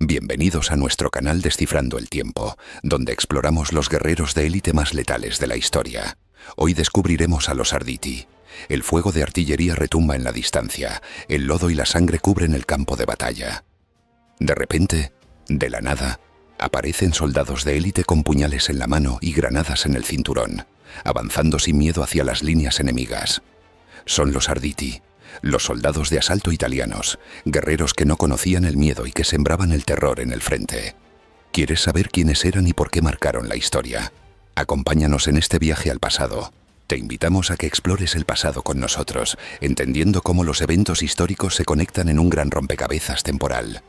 Bienvenidos a nuestro canal Descifrando el Tiempo, donde exploramos los guerreros de élite más letales de la historia. Hoy descubriremos a los Arditi. El fuego de artillería retumba en la distancia, el lodo y la sangre cubren el campo de batalla. De repente, de la nada, aparecen soldados de élite con puñales en la mano y granadas en el cinturón, avanzando sin miedo hacia las líneas enemigas. Son los Arditi, los soldados de asalto italianos, guerreros que no conocían el miedo y que sembraban el terror en el frente. ¿Quieres saber quiénes eran y por qué marcaron la historia? Acompáñanos en este viaje al pasado. Te invitamos a que explores el pasado con nosotros, entendiendo cómo los eventos históricos se conectan en un gran rompecabezas temporal.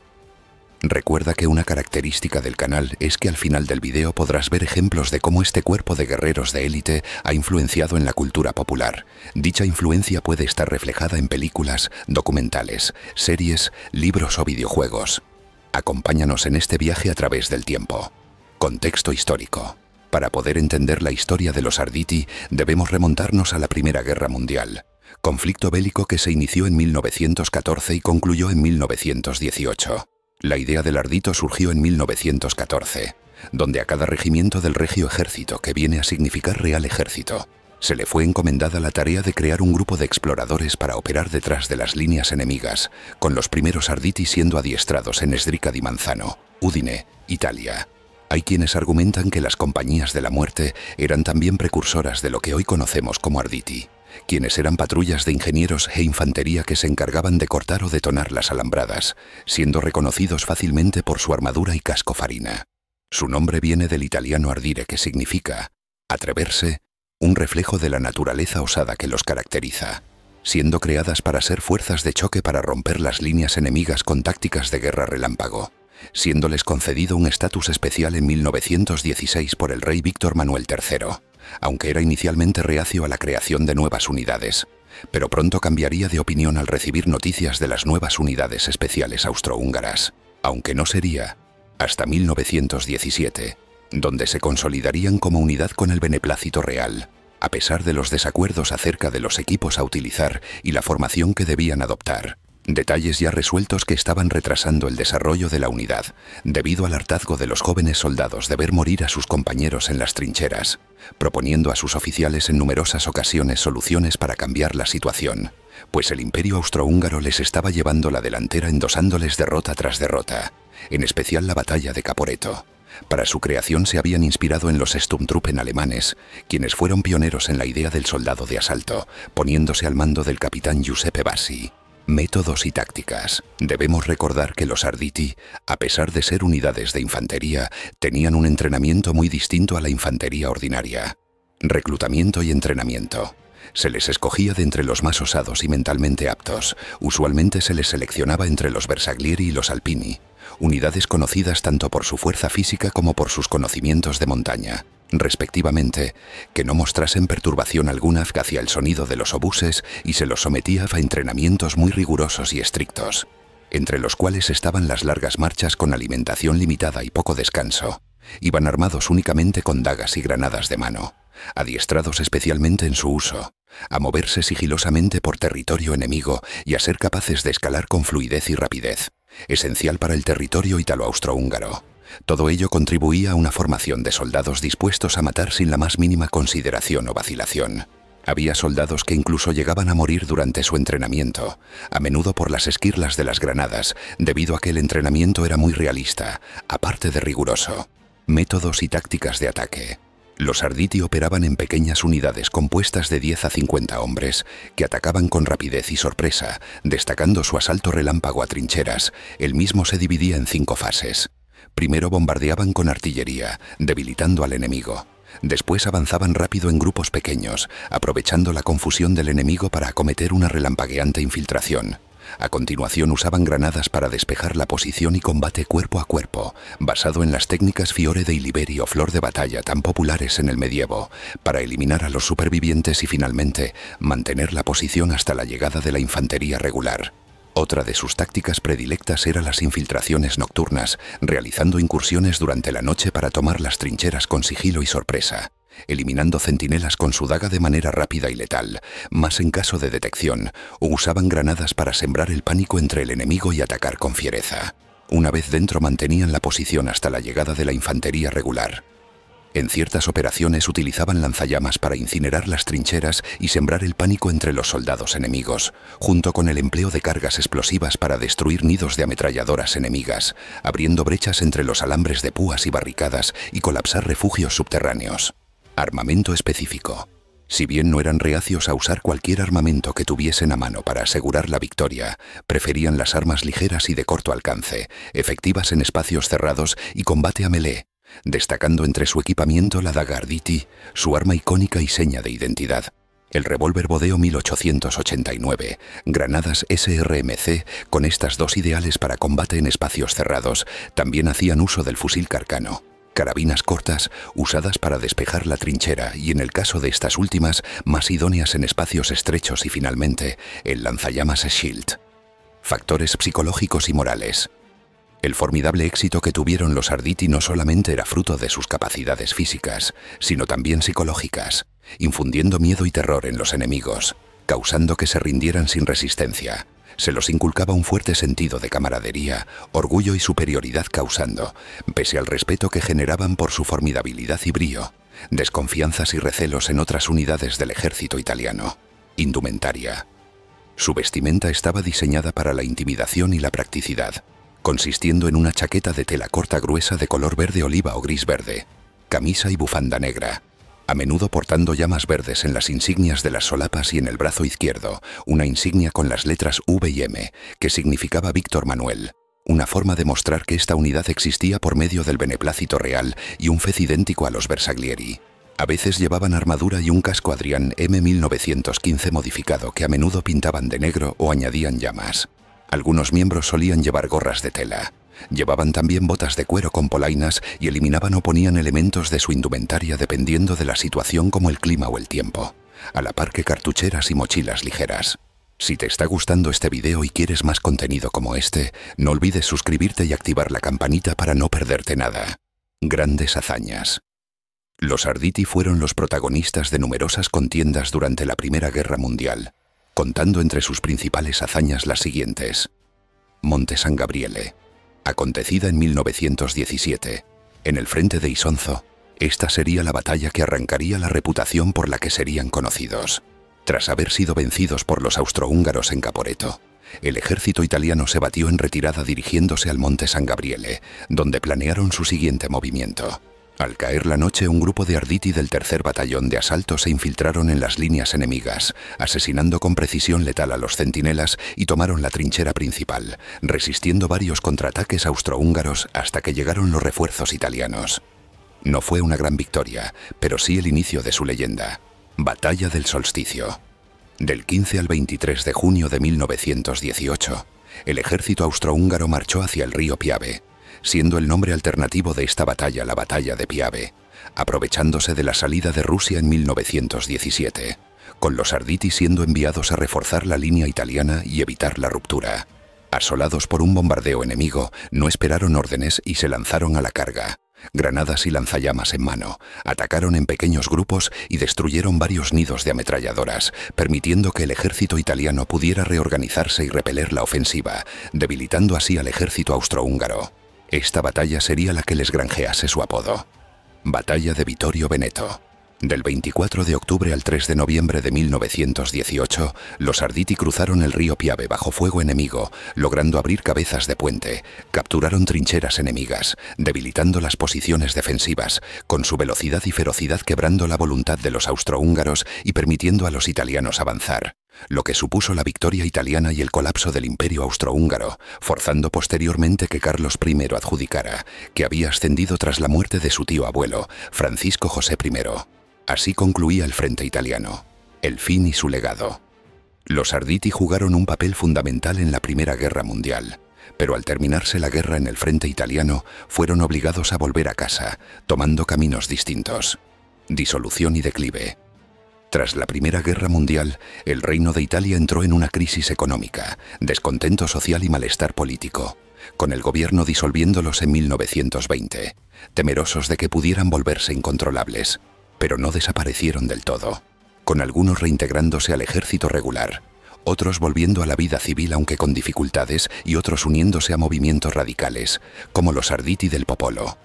Recuerda que una característica del canal es que al final del video podrás ver ejemplos de cómo este cuerpo de guerreros de élite ha influenciado en la cultura popular. Dicha influencia puede estar reflejada en películas, documentales, series, libros o videojuegos. Acompáñanos en este viaje a través del tiempo. Contexto histórico. Para poder entender la historia de los Arditi, debemos remontarnos a la Primera Guerra Mundial, conflicto bélico que se inició en 1914 y concluyó en 1918. La idea del ardito surgió en 1914, donde a cada regimiento del Regio Ejército, que viene a significar Real Ejército, se le fue encomendada la tarea de crear un grupo de exploradores para operar detrás de las líneas enemigas, con los primeros Arditi siendo adiestrados en Esdrica di Manzano, Udine, Italia. Hay quienes argumentan que las compañías de la muerte eran también precursoras de lo que hoy conocemos como Arditi, quienes eran patrullas de ingenieros e infantería que se encargaban de cortar o detonar las alambradas, siendo reconocidos fácilmente por su armadura y casco farina. Su nombre viene del italiano ardire, que significa atreverse, un reflejo de la naturaleza osada que los caracteriza, siendo creadas para ser fuerzas de choque para romper las líneas enemigas con tácticas de guerra relámpago, siéndoles concedido un estatus especial en 1916 por el rey Víctor Manuel III, aunque era inicialmente reacio a la creación de nuevas unidades, pero pronto cambiaría de opinión al recibir noticias de las nuevas unidades especiales austrohúngaras, aunque no sería hasta 1917, donde se consolidarían como unidad con el beneplácito real, a pesar de los desacuerdos acerca de los equipos a utilizar y la formación que debían adoptar. Detalles ya resueltos que estaban retrasando el desarrollo de la unidad, debido al hartazgo de los jóvenes soldados de ver morir a sus compañeros en las trincheras, proponiendo a sus oficiales en numerosas ocasiones soluciones para cambiar la situación, pues el imperio austrohúngaro les estaba llevando la delantera endosándoles derrota tras derrota, en especial la batalla de Caporetto. Para su creación se habían inspirado en los Sturmtruppen alemanes, quienes fueron pioneros en la idea del soldado de asalto, poniéndose al mando del capitán Giuseppe Bassi. Métodos y tácticas. Debemos recordar que los Arditi, a pesar de ser unidades de infantería, tenían un entrenamiento muy distinto a la infantería ordinaria. Reclutamiento y entrenamiento. Se les escogía de entre los más osados y mentalmente aptos. Usualmente se les seleccionaba entre los Bersaglieri y los Alpini, unidades conocidas tanto por su fuerza física como por sus conocimientos de montaña, respectivamente, que no mostrasen perturbación alguna hacia el sonido de los obuses y se los sometía a entrenamientos muy rigurosos y estrictos, entre los cuales estaban las largas marchas con alimentación limitada y poco descanso. Iban armados únicamente con dagas y granadas de mano, adiestrados especialmente en su uso, a moverse sigilosamente por territorio enemigo y a ser capaces de escalar con fluidez y rapidez, esencial para el territorio ítalo-austrohúngaro. Todo ello contribuía a una formación de soldados dispuestos a matar sin la más mínima consideración o vacilación. Había soldados que incluso llegaban a morir durante su entrenamiento, a menudo por las esquirlas de las granadas, debido a que el entrenamiento era muy realista, aparte de riguroso. Métodos y tácticas de ataque. Los Arditi operaban en pequeñas unidades compuestas de 10 a 50 hombres, que atacaban con rapidez y sorpresa, destacando su asalto relámpago a trincheras. El mismo se dividía en 5 fases. Primero bombardeaban con artillería, debilitando al enemigo. Después avanzaban rápido en grupos pequeños, aprovechando la confusión del enemigo para acometer una relampagueante infiltración. A continuación usaban granadas para despejar la posición y combate cuerpo a cuerpo, basado en las técnicas Fiore dei Liberi o Flor de Batalla tan populares en el medievo, para eliminar a los supervivientes y finalmente mantener la posición hasta la llegada de la infantería regular. Otra de sus tácticas predilectas eran las infiltraciones nocturnas, realizando incursiones durante la noche para tomar las trincheras con sigilo y sorpresa, eliminando centinelas con su daga de manera rápida y letal, más en caso de detección, o usaban granadas para sembrar el pánico entre el enemigo y atacar con fiereza. Una vez dentro mantenían la posición hasta la llegada de la infantería regular. En ciertas operaciones utilizaban lanzallamas para incinerar las trincheras y sembrar el pánico entre los soldados enemigos, junto con el empleo de cargas explosivas para destruir nidos de ametralladoras enemigas, abriendo brechas entre los alambres de púas y barricadas y colapsar refugios subterráneos. Armamento específico. Si bien no eran reacios a usar cualquier armamento que tuviesen a mano para asegurar la victoria, preferían las armas ligeras y de corto alcance, efectivas en espacios cerrados y combate a melee, destacando entre su equipamiento la daga Arditi, su arma icónica y seña de identidad, el revólver Bodeo 1889, granadas SRMC con estas dos ideales para combate en espacios cerrados, también hacían uso del fusil Carcano, carabinas cortas usadas para despejar la trinchera y en el caso de estas últimas, más idóneas en espacios estrechos y finalmente, el lanzallamas Shield. Factores psicológicos y morales. El formidable éxito que tuvieron los Arditi no solamente era fruto de sus capacidades físicas, sino también psicológicas, infundiendo miedo y terror en los enemigos, causando que se rindieran sin resistencia. Se los inculcaba un fuerte sentido de camaradería, orgullo y superioridad causando, pese al respeto que generaban por su formidabilidad y brío, desconfianzas y recelos en otras unidades del ejército italiano. Indumentaria. Su vestimenta estaba diseñada para la intimidación y la practicidad, consistiendo en una chaqueta de tela corta gruesa de color verde oliva o gris verde, camisa y bufanda negra, a menudo portando llamas verdes en las insignias de las solapas y en el brazo izquierdo, una insignia con las letras V y M, que significaba Víctor Manuel, una forma de mostrar que esta unidad existía por medio del beneplácito real y un fez idéntico a los Bersaglieri. A veces llevaban armadura y un casco Adrián M 1915 modificado que a menudo pintaban de negro o añadían llamas. Algunos miembros solían llevar gorras de tela. Llevaban también botas de cuero con polainas y eliminaban o ponían elementos de su indumentaria dependiendo de la situación como el clima o el tiempo, a la par que cartucheras y mochilas ligeras. Si te está gustando este video y quieres más contenido como este, no olvides suscribirte y activar la campanita para no perderte nada. Grandes hazañas. Los Arditi fueron los protagonistas de numerosas contiendas durante la Primera Guerra Mundial, contando entre sus principales hazañas las siguientes. Monte San Gabriele. Acontecida en 1917, en el frente de Isonzo, esta sería la batalla que arrancaría la reputación por la que serían conocidos. Tras haber sido vencidos por los austrohúngaros en Caporetto, el ejército italiano se batió en retirada dirigiéndose al Monte San Gabriele, donde planearon su siguiente movimiento. Al caer la noche, un grupo de Arditi del 3er Batallón de Asalto se infiltraron en las líneas enemigas, asesinando con precisión letal a los centinelas y tomaron la trinchera principal, resistiendo varios contraataques austrohúngaros hasta que llegaron los refuerzos italianos. No fue una gran victoria, pero sí el inicio de su leyenda. Batalla del Solsticio. Del 15 al 23 de junio de 1918, el ejército austrohúngaro marchó hacia el río Piave, siendo el nombre alternativo de esta batalla la Batalla de Piave, aprovechándose de la salida de Rusia en 1917, con los Arditi siendo enviados a reforzar la línea italiana y evitar la ruptura. Asolados por un bombardeo enemigo, no esperaron órdenes y se lanzaron a la carga. Granadas y lanzallamas en mano, atacaron en pequeños grupos y destruyeron varios nidos de ametralladoras, permitiendo que el ejército italiano pudiera reorganizarse y repeler la ofensiva, debilitando así al ejército austrohúngaro. Esta batalla sería la que les granjease su apodo. Batalla de Vittorio Veneto. Del 24 de octubre al 3 de noviembre de 1918, los Arditi cruzaron el río Piave bajo fuego enemigo, logrando abrir cabezas de puente, capturaron trincheras enemigas, debilitando las posiciones defensivas, con su velocidad y ferocidad quebrando la voluntad de los austrohúngaros y permitiendo a los italianos avanzar, lo que supuso la victoria italiana y el colapso del imperio austrohúngaro, forzando posteriormente que Carlos I adjudicara, que había ascendido tras la muerte de su tío abuelo, Francisco José I. Así concluía el frente italiano, el fin y su legado. Los Arditi jugaron un papel fundamental en la Primera Guerra Mundial, pero al terminarse la guerra en el frente italiano, fueron obligados a volver a casa, tomando caminos distintos. Disolución y declive. Tras la Primera Guerra Mundial, el Reino de Italia entró en una crisis económica, descontento social y malestar político, con el gobierno disolviéndolos en 1920, temerosos de que pudieran volverse incontrolables. Pero no desaparecieron del todo, con algunos reintegrándose al ejército regular, otros volviendo a la vida civil aunque con dificultades y otros uniéndose a movimientos radicales, como los Arditi del Popolo.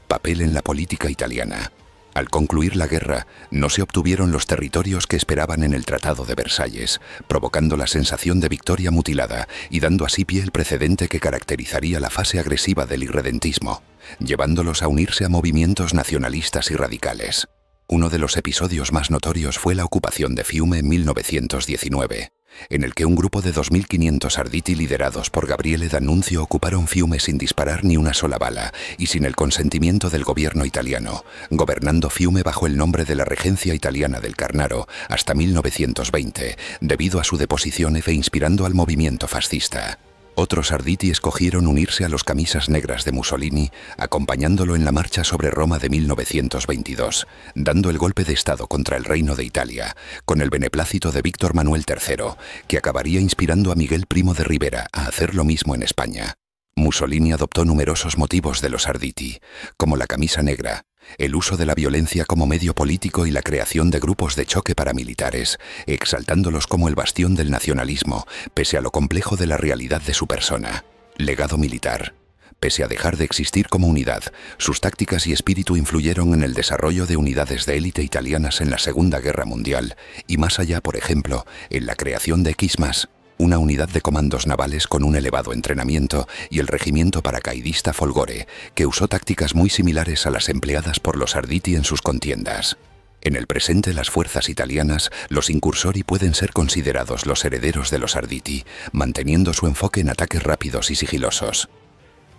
Papel en la política italiana. Al concluir la guerra, no se obtuvieron los territorios que esperaban en el Tratado de Versalles, provocando la sensación de victoria mutilada y dando así pie al precedente que caracterizaría la fase agresiva del irredentismo, llevándolos a unirse a movimientos nacionalistas y radicales. Uno de los episodios más notorios fue la ocupación de Fiume en 1919, en el que un grupo de 2.500 Arditi liderados por Gabriele D'Annunzio ocuparon Fiume sin disparar ni una sola bala y sin el consentimiento del gobierno italiano, gobernando Fiume bajo el nombre de la Regencia Italiana del Carnaro hasta 1920, debido a su deposición e inspirando al movimiento fascista. Otros Arditi escogieron unirse a los Camisas Negras de Mussolini, acompañándolo en la marcha sobre Roma de 1922, dando el golpe de Estado contra el Reino de Italia, con el beneplácito de Víctor Manuel III, que acabaría inspirando a Miguel Primo de Rivera a hacer lo mismo en España. Mussolini adoptó numerosos motivos de los Arditi, como la camisa negra, el uso de la violencia como medio político y la creación de grupos de choque paramilitares, exaltándolos como el bastión del nacionalismo, pese a lo complejo de la realidad de su persona. Legado militar. Pese a dejar de existir como unidad, sus tácticas y espíritu influyeron en el desarrollo de unidades de élite italianas en la Segunda Guerra Mundial y más allá, por ejemplo, en la creación de X+, una unidad de comandos navales con un elevado entrenamiento, y el regimiento paracaidista Folgore, que usó tácticas muy similares a las empleadas por los Arditi en sus contiendas. En el presente, las fuerzas italianas, los incursori, pueden ser considerados los herederos de los Arditi, manteniendo su enfoque en ataques rápidos y sigilosos.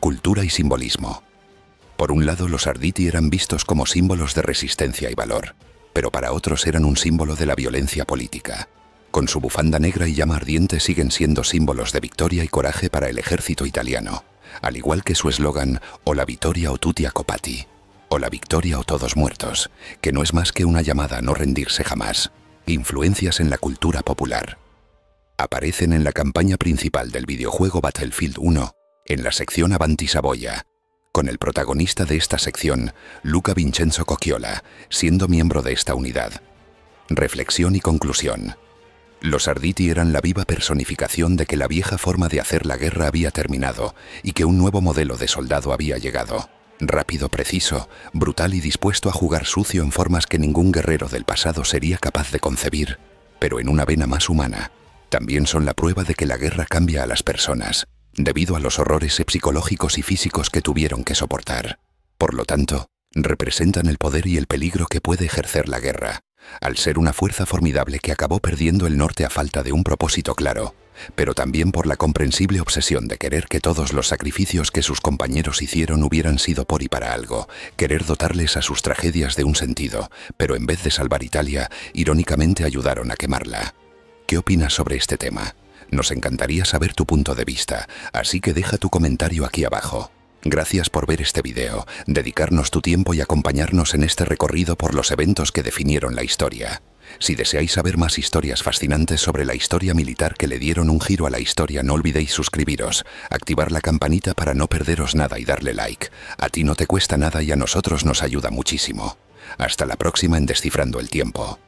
Cultura y simbolismo. Por un lado, los Arditi eran vistos como símbolos de resistencia y valor, pero para otros eran un símbolo de la violencia política. Con su bufanda negra y llama ardiente siguen siendo símbolos de victoria y coraje para el ejército italiano, al igual que su eslogan «O la vittoria o tutti accopati», o la victoria o todos muertos, que no es más que una llamada a no rendirse jamás. Influencias en la cultura popular. Aparecen en la campaña principal del videojuego Battlefield 1, en la sección Avanti Savoia, con el protagonista de esta sección, Luca Vincenzo Cocciola, siendo miembro de esta unidad. Reflexión y conclusión. Los Arditi eran la viva personificación de que la vieja forma de hacer la guerra había terminado y que un nuevo modelo de soldado había llegado. Rápido, preciso, brutal y dispuesto a jugar sucio en formas que ningún guerrero del pasado sería capaz de concebir, pero en una vena más humana. También son la prueba de que la guerra cambia a las personas, debido a los horrores psicológicos y físicos que tuvieron que soportar. Por lo tanto, representan el poder y el peligro que puede ejercer la guerra, al ser una fuerza formidable que acabó perdiendo el norte a falta de un propósito claro, pero también por la comprensible obsesión de querer que todos los sacrificios que sus compañeros hicieron hubieran sido por y para algo, querer dotarles a sus tragedias de un sentido, pero en vez de salvar Italia, irónicamente ayudaron a quemarla. ¿Qué opinas sobre este tema? Nos encantaría saber tu punto de vista, así que deja tu comentario aquí abajo. Gracias por ver este video, dedicarnos tu tiempo y acompañarnos en este recorrido por los eventos que definieron la historia. Si deseáis saber más historias fascinantes sobre la historia militar que le dieron un giro a la historia, no olvidéis suscribiros, activar la campanita para no perderos nada y darle like. A ti no te cuesta nada y a nosotros nos ayuda muchísimo. Hasta la próxima en Descifrando el Tiempo.